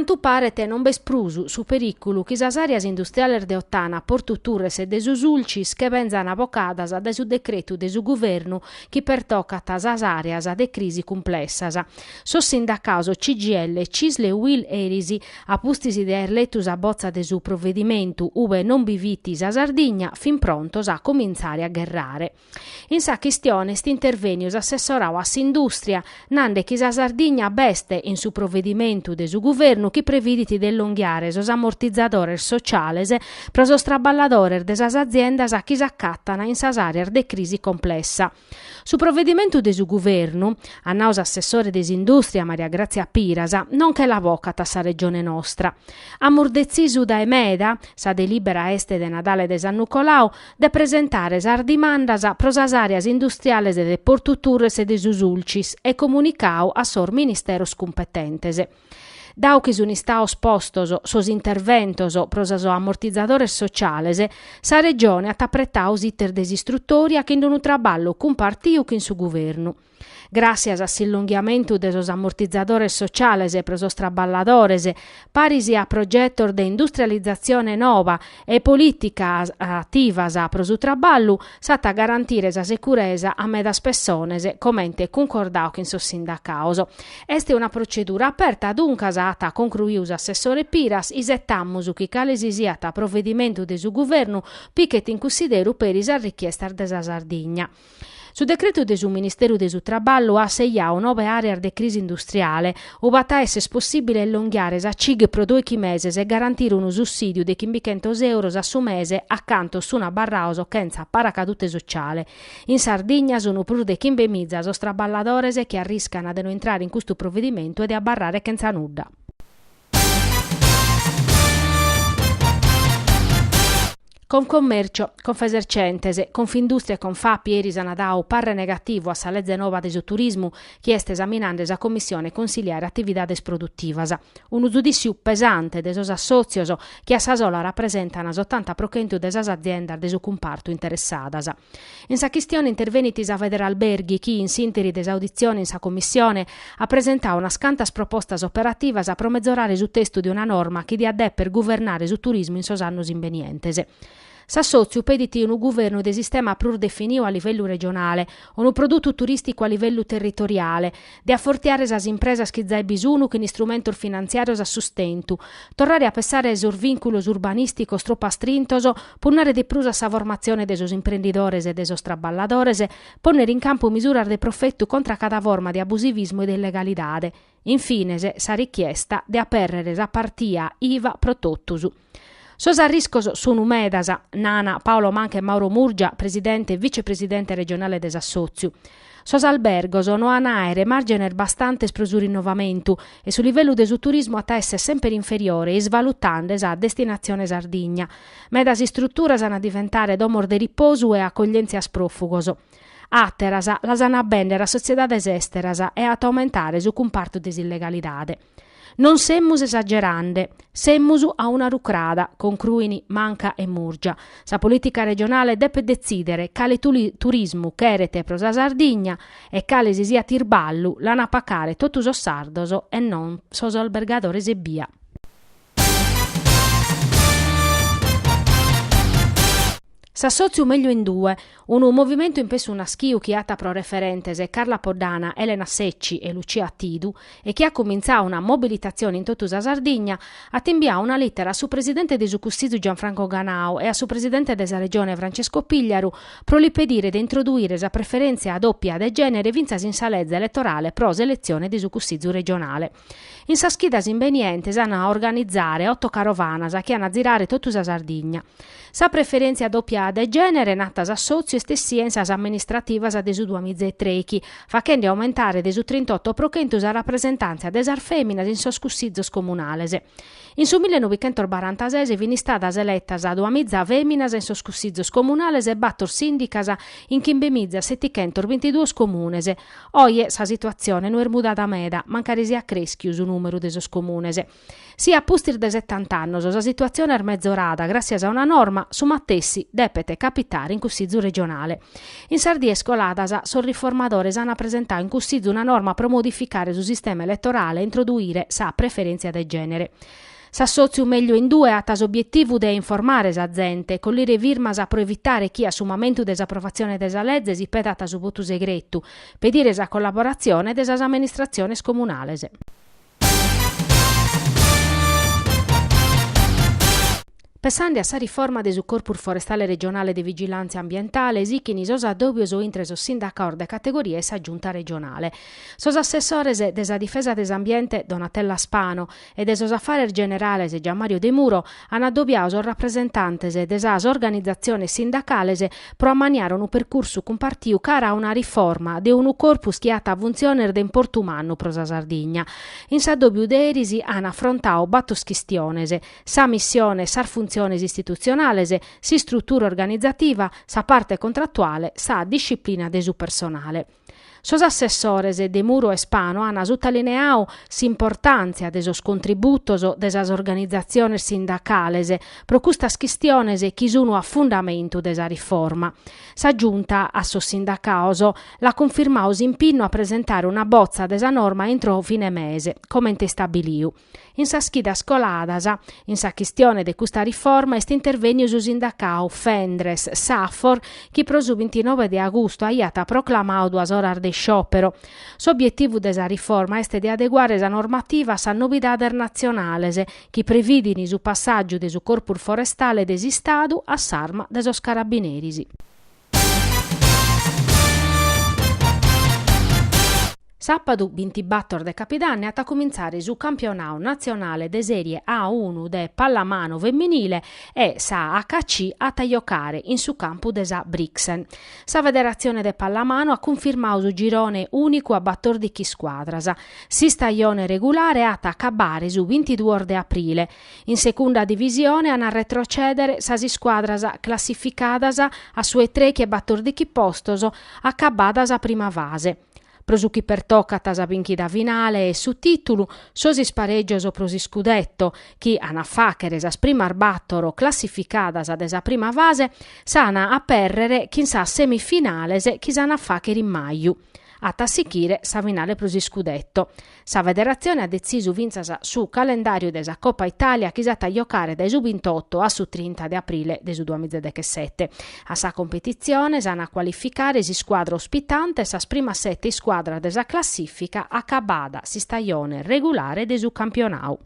Tanto parete non besprusu su periculu chi sas areas industriali de Ottana portuturres e de sus ulcis che venzano abocadas de su decreto de su governo chi pertoccat sas areas de crisi complessas. Sos sindacaos CGL, Cisle e Will Erisi, apustisi de erlettus a bozza de su provvedimentu ube non bivitis a Sardigna, fin prontos a cominciare a gherrare. In sa chistione st'intervenius assessorau a s'industria, nande chi sa Sardigna beste in su provvedimentu de su governo chi previditi dell'onghiare sos ammortizzadores sociales pro sos traballadores de sas aziendas a chi s'accattana in sas areas de crisi complessa. Su provvedimento de su governo, a naus assessore desindustria Maria Grazia Pirasa, non che l'avocata sa regione nostra. A murdezzisu da emeda, sa delibera este de Nadale de San Nicolau, de presentare sar dimandas pro sas areas industriales de portuturres e de sus ulcis e comunicau a sor ministeros competentes. Dau chi sun istaos postos sos interventos pro sos ammortizzadores sociales, sa regione at appretaus iter desistruttoria che in un traballo compartiu che in su governo. Gracias a s'illunghiamentu de sos ammortizzadores sociales pro sos traballadores, parisi a progetto de industrializzazione nova e politica attivas pro su traballu, s'at a garantire sa securesa a medas persones, comente concordau che in sos sindacaos. Este una procedura aperta, duncas at a concluius assessore Piras, isettammus chi cales siat a provvedimento de su governo, pichet in consideru peris a richiesta de sa Sardigna. Su decreto de su Ministeru de su Traballu ha seiau 9 areas de crisi industriale, ubata esses possibile elonghiare a CIG pro 2 meses e garantire un sussidio de 500 euros a su mese accanto su una barraoso chenza paracadute sociale. In Sardegna sono pur de 5 mizza sos traballadores che arriscano ad non entrare in questo provvedimento e di abbarrare chenza nudda. Confcommercio, Confesercentese, Confindustria e Confapi Eris Anadau parre negativo a sa legge nova de su turismo chi est esaminando sa commissione consigliare attividades produttivas. Un giudizio pesante de sos associos che a sa sola rappresentano l'80% de sas aziendas de su comparto interessadas. In sa chistione intervenitis a Federalberghi chi in sintesi de audizioni in sa commissione ha presentato una scantas propostas operativas a promezzorare su testo di una norma che dia de per governare su turismo in sos annos invenientes. S'assoziu pediti un governo de sistema pluridefinito a livello regionale, un prodotto turistico a livello territoriale, de affortiare sas impresas chi zai bisunu che in strumento finanziarios a sustento, tornare a pensare sos vinculos urbanisticos troppo strintos, punnare di prus a sa formazione de sos imprenditores e de sos traballadores, ponere in campo misuras de profetto contra cada forma di abusivismo e de illegalidade. Infine, sa richiesta de aperrere sa partia IVA pro tottus. Sos arriscos sono medas, Nana, Paolo Manca e Mauro Murgia, presidente e vicepresidente regionale des Assoziu. Sos albergos non anaere margine bastantes pro su rinnovamento e su livello de su turismo a esse sempre inferiore e svalutando a destinazione Sardigna. Medas strutturas a diventare domor de riposo e accoglienza a sprofugos. Atteras las an abbendere a sociedades esteras e ad aumentare su comparto des illegalidade. Non semmus esagerande, semmus a una rucrada, concluini Manca e Murgia. Sa politica regionale deve decidere quale turismo cherete pro sa Sardigna e quale si sia tirballu l'anapacare totus os sardos e non sos albergadores e via. S'assoziu meglio in due, un movimento in peso una schiu chi ata pro referentes Carla Poddana, Elena Secci e Lucia Tidu e che ha cominciato una mobilitazione in totus a Sardigna, ha inviato una lettera a su presidente de su Cussidu Gianfranco Ganao e a su presidente desa regione Francesco Pigliaru pro li pedire di introdurre sa preferenza a doppia de genere vinzas in sa legge elettorale pro selezione de su Cussidu regionale. In sa schidas invenientes hanno a organizzare 8 caravanas che hanno a girare totus a Sardigna. Sa preferenza a doppia de genere nata a socio e stessiensas amministrativas de su 2003, facendo aumentare de su 38% a rappresentanza de sar feminas in sos cussizzos comunales. In su 1946 vini stadas elettas a 2.000 feminas in sos cussizzos comunales e battor sindicas in chimbemizza 722 comunes. Oie sa situazione non è mudata meda, mancare sia creschiu su numero de sos comunes. Sia a pustir de 70 annos, sa situazione è mezzorata grazie a una norma su mattessi de depete capitare in cussizu regionale. In Sardegna scoladas sono riformadores hanno presentato in cussizu una norma per modificare sul sistema elettorale e introdurre sa preferenza de genere. S'assozio meglio in due a tas obiettivo de informare sa gente, collire firmas a pro evitare chi assumamento desapprovazione desa legge si pedata su voto segreto, pedire sa collaborazione desas amministrazioni comunales. Pensando a sa riforma del Corpo Forestale Regionale di Vigilanza Ambientale, Sichini sos addobbios o intresos sindacaor de categoria e sa giunta regionale. Sos assessores desa difesa dell'ambiente Donatella Spano e de sos affari generales Gianmario De Muro hanno addobbiato sos rappresentantes desas organizzazioni sindacales pro ammaniare un percorso compartiu cara a una riforma de un corpus che ha funzione de importo umano pro sa Sardigna. In s'addobbiu de erisi hanno affrontato battos chistiones, sa missione, sa funzione istituzionale, si struttura organizzativa, sa parte contrattuale, sa disciplina de su personale. Sos assessores De Muro e Spano hanno sottolineato s'importanza de sos contributos de sas organizzazioni sindacales pro custas quistiones chi sono a fundamento de sa riforma. Sa giunta a sos sindacaos la confermao s'impinno a presentare una bozza de sa norma entro fine mese, come stabiliu. In sa schida scoladas, in sa chistione de custa riforma est interveniu su sindacao Fendres Safor chi pro su 29 de agosto aiat proclamau 2 oras de sciopero. S'obiettivu de sa riforma est de adeguare sa normativa sa novidades nazionales chi previdini su passaggio de su corpo forestale desistadu a s'arma de sos carabinerisi. Sabato 24 de Capidanni ha cominciare su campionato nazionale de serie A1 de pallamano femminile e sa HC a giocare in su campo de sa Brixen. Sa federazione de pallamano ha confermato su girone unico a 14 squadras. Si stagione regolare ha accabare su 22 de aprile. In seconda divisione hanno retrocedere sa si squadras classificadas a sue 3 che 14 postos accabadas a prima fase. Prosuchi per tocca a vinchi da finale e su titolo, sosi spareggios prosi scudetto, chi ana faceres as prima arbattoro classificadas ad esa prima fase, sana a perrere chi sa semifinales chi sana facere in maio. A tassichire sa finale prosi scudetto. Sa federazione ha deciso vinzasa su calendario desa Coppa Italia chi sa giocare dai su 28 a su 30 di aprile de su 2017. A sa competizione sana qualificare si squadra ospitante sa prima 7 squadra desa classifica accabada si stagione regolare de su campionato.